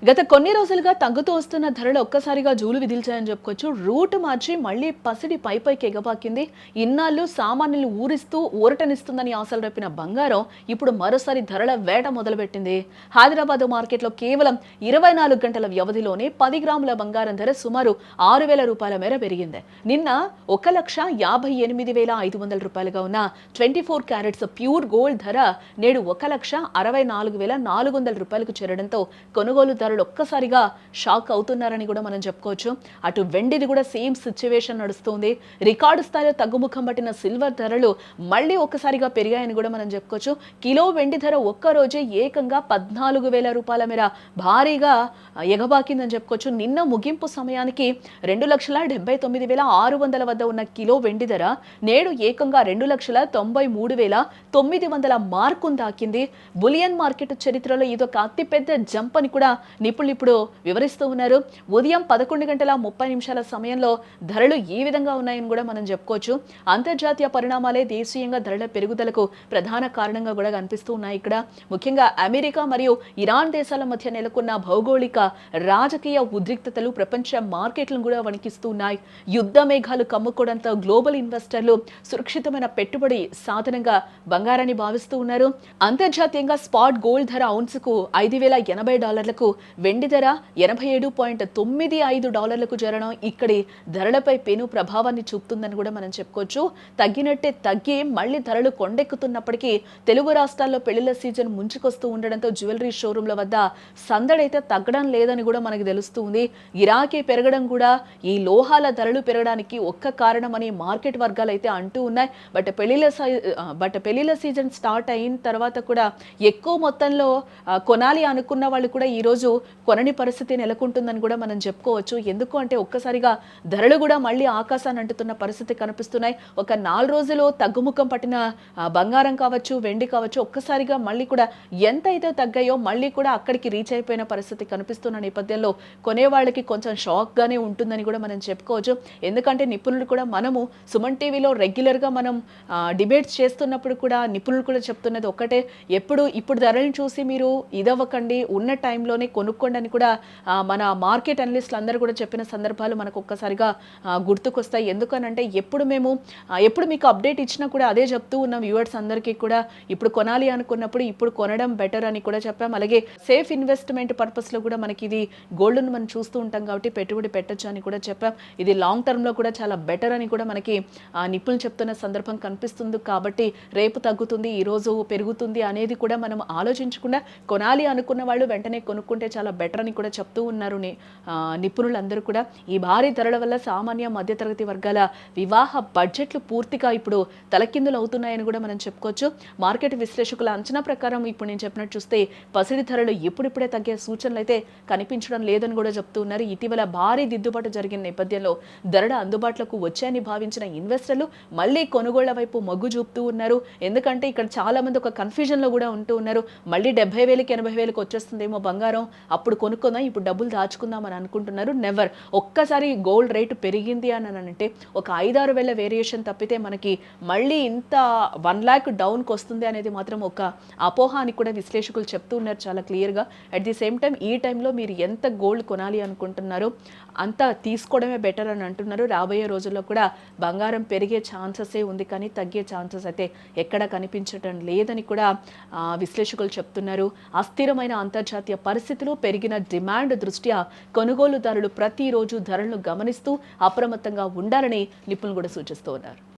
గత కొన్ని రోజులుగా తగ్గుతూ వస్తున్న ధరలు ఒక్కసారిగా జూలు విదిల్చాయని చెప్పుకోవచ్చు. రూట్ మార్చి మళ్లీ పసిడి పైపైకి ఎగబాకింది. ఇన్నాళ్ళు సామాన్యులు ఊరిస్తూ ఊరటనిస్తుందని ఆశలు రేపిన బంగారం ఇప్పుడు మరోసారి ధరల వేట మొదలుపెట్టింది. హైదరాబాద్ మార్కెట్లో కేవలం 24 గంటల వ్యవధిలోనే 10 గ్రాముల బంగారం ధర సుమారు 6,000 రూపాయల మేర పెరిగింది. నిన్న 1,58,500 రూపాయలుగా ఉన్న 24 క్యారెట్స్ ప్యూర్ గోల్డ్ ధర నేడు 1,64,400 రూపాయలకు చేరడంతో కొనుగోలు ఒక్కసారిగా షాక్ అవుతున్నారని కూడా మనం చెప్పుకోవచ్చు. అటు వెండిది కూడా సేమ్ సిచ్యువేషన్ నడుస్తుంది. రికార్డు స్థాయిలో తగ్గుముఖం పట్టిన సిల్వర్ ధరలు మళ్ళీ ఒక్కసారిగా పెరిగాయని కూడా మనం చెప్పుకోవచ్చు. కిలో వెండి ధర ఒక్కరోజే ఏకంగా 14,000 రూపాయల మేర భారీగా ఎగబాకిందని చెప్పుకోవచ్చు. నిన్న ముగింపు సమయానికి 2,79,600 వద్ద ఉన్న కిలో వెండి ధర నేడు ఏకంగా 2,93,900 మార్కును తాకింది. బులియన్ మార్కెట్ చరిత్రలో ఇదొక అతిపెద్ద జంప్ అని కూడా నిపుణులు ఇప్పుడు వివరిస్తూ ఉన్నారు. ఉదయం 11:30 సమయంలో ధరలు ఈ విధంగా ఉన్నాయని కూడా మనం చెప్పుకోవచ్చు. అంతర్జాతీయ పరిణామాలే దేశీయంగా ధరల పెరుగుదలకు ప్రధాన కారణంగా కూడా కనిపిస్తూ ఉన్నాయి. ఇక్కడ ముఖ్యంగా అమెరికా మరియు ఇరాన్ దేశాల మధ్య నెలకొన్న భౌగోళిక రాజకీయ ఉద్రిక్తతలు ప్రపంచ మార్కెట్లను కూడా వణికిస్తూ ఉన్నాయి. యుద్ధ మేఘాలు కమ్ముకోవడంతో గ్లోబల్ ఇన్వెస్టర్లు సురక్షితమైన పెట్టుబడి సాధనంగా బంగారాన్ని భావిస్తూ ఉన్నారు. అంతర్జాతీయంగా స్పాట్ గోల్డ్ ధర ఔన్సుకు $5,080, వెండి ధర $87.95 చేరడం ఇక్కడి ధరలపై పెను ప్రభావాన్ని చూపుతుందని కూడా మనం చెప్పుకోవచ్చు. తగ్గినట్టే తగ్గి మళ్లీ ధరలు కొండెక్కుతున్నప్పటికీ తెలుగు రాష్ట్రాల్లో పెళ్లిళ్ల సీజన్ ముంచుకొస్తూ ఉండడంతో జ్యువెలరీ షోరూంల వద్ద సందడైతే తగ్గడం లేదని కూడా మనకు తెలుస్తుంది. గిరాకీ పెరగడం కూడా ఈ లోహాల ధరలు పెరగడానికి ఒక్క కారణమని మార్కెట్ వర్గాలు అయితే అంటూ ఉన్నాయి. బట్ పెళ్లిళ్ల సీజన్ స్టార్ట్ అయిన తర్వాత కూడా ఎక్కువ మొత్తంలో కొనాలి అనుకున్న వాళ్ళు కూడా ఈ రోజు కొనని పరిస్థితి నెలకొంటుందని కూడా మనం చెప్పుకోవచ్చు. ఎందుకు అంటే ఒక్కసారిగా ధరలు కూడా మళ్ళీ ఆకాశాన్ని అంటుతున్న పరిస్థితి కనిపిస్తున్నాయి. ఒక 4 రోజులు తగ్గుముఖం పట్టిన బంగారం కావచ్చు, వెండి కావచ్చు, ఒక్కసారిగా మళ్ళీ కూడా ఎంత అయితే తగ్గాయో మళ్ళీ కూడా అక్కడికి రీచ్ అయిపోయిన పరిస్థితి కనిపిస్తున్న నేపథ్యంలో కొనే వాళ్ళకి కొంచెం షాక్ గానే ఉంటుందని కూడా మనం చెప్పుకోవచ్చు. ఎందుకంటే నిపుణులు కూడా మనము సుమన్ టీవీలో రెగ్యులర్ గా మనం డిబేట్స్ చేస్తున్నప్పుడు కూడా నిపుణులు కూడా చెప్తున్నది ఒక్కటే, ఇప్పుడు ధరలను చూసి మీరు ఇదవ్వకండి, ఉన్న టైంలోనే కొనుక్కోండి అని కూడా మన మార్కెట్ అనలిస్టులు అందరూ కూడా చెప్పిన సందర్భాలు మనకు ఒక్కసారిగా గుర్తుకొస్తాయి. ఎందుకనంటే ఎప్పుడు మీకు అప్డేట్ ఇచ్చినా కూడా అదే చెప్తూ ఉన్న వ్యూవర్స్ అందరికీ కూడా ఇప్పుడు కొనాలి అనుకున్నప్పుడు ఇప్పుడు కొనడం బెటర్ అని కూడా చెప్పాం. అలాగే సేఫ్ ఇన్వెస్ట్మెంట్ పర్పస్లో కూడా మనకి ఇది గోల్డ్ను మనం చూస్తూ ఉంటాం కాబట్టి పెట్టుబడి పెట్టచ్చు అని కూడా చెప్పాం. ఇది లాంగ్ టర్మ్లో కూడా చాలా బెటర్ అని కూడా మనకి నిపుణులు చెప్తున్న సందర్భం కనిపిస్తుంది. కాబట్టి రేపు తగ్గుతుంది, ఈరోజు పెరుగుతుంది అనేది కూడా మనం ఆలోచించకుండా కొనాలి అనుకున్న వాళ్ళు వెంటనే కొనుక్కుంటే చాలా బెటర్ అని కూడా చెప్తూ ఉన్నారు నిపుణులందరూ కూడా. ఈ భారీ ధరల వల్ల సామాన్య మధ్యతరగతి వర్గాల వివాహ బడ్జెట్లు పూర్తిగా ఇప్పుడు తలకిందులు అవుతున్నాయని కూడా మనం చెప్పుకోవచ్చు. మార్కెట్ విశ్లేషకుల అంచనా ప్రకారం ఇప్పుడు నేను చెప్పినట్టు చూస్తే పసిడి ధరలు ఇప్పుడిప్పుడే తగ్గే సూచనలు అయితే కనిపించడం లేదని కూడా చెప్తూ ఉన్నారు. ఇటీవల భారీ దిద్దుబాటు జరిగిన నేపథ్యంలో ధరలు అందుబాటులోకి వచ్చాయని భావించిన ఇన్వెస్టర్లు మళ్ళీ కొనుగోళ్ల వైపు మొగ్గు చూపుతూ ఉన్నారు. ఎందుకంటే ఇక్కడ చాలా మంది ఒక కన్ఫ్యూజన్లో కూడా ఉంటూ ఉన్నారు. మళ్ళీ 70,000 80,000 వచ్చేస్తుందేమో బంగారం, అప్పుడు కొనుక్కుందాం, ఇప్పుడు డబ్బులు దాచుకుందాం అని అనుకుంటున్నారు. నెవర్. ఒక్కసారి గోల్డ్ రేటు పెరిగింది అని అంటే ఒక 5-6 వేల వేరియేషన్ తప్పితే మనకి మళ్ళీ ఇంత 1 lakh డౌన్కి వస్తుంది అనేది మాత్రం ఒక అపోహ అని కూడా విశ్లేషకులు చెప్తూ ఉన్నారు చాలా క్లియర్గా. అట్ ది సేమ్ టైం ఈ టైంలో మీరు ఎంత గోల్డ్ కొనాలి అనుకుంటున్నారో అంత తీసుకోవడమే బెటర్ అని అంటున్నారు. రాబోయే రోజుల్లో కూడా బంగారం పెరిగే ఛాన్సెసే ఉంది కానీ తగ్గే ఛాన్సెస్ అయితే ఎక్కడ కనిపించడం లేదని కూడా విశ్లేషకులు చెప్తున్నారు. అస్థిరమైన అంతర్జాతీయ పరిస్థితులు, పెరిగిన డిమాండ్ దృష్ట్యా కొనుగోలుదారులు ప్రతిరోజు ధరలను గమనిస్తూ అప్రమత్తంగా ఉండాలని నిపుణులు కూడా సూచిస్తూ ఉన్నారు.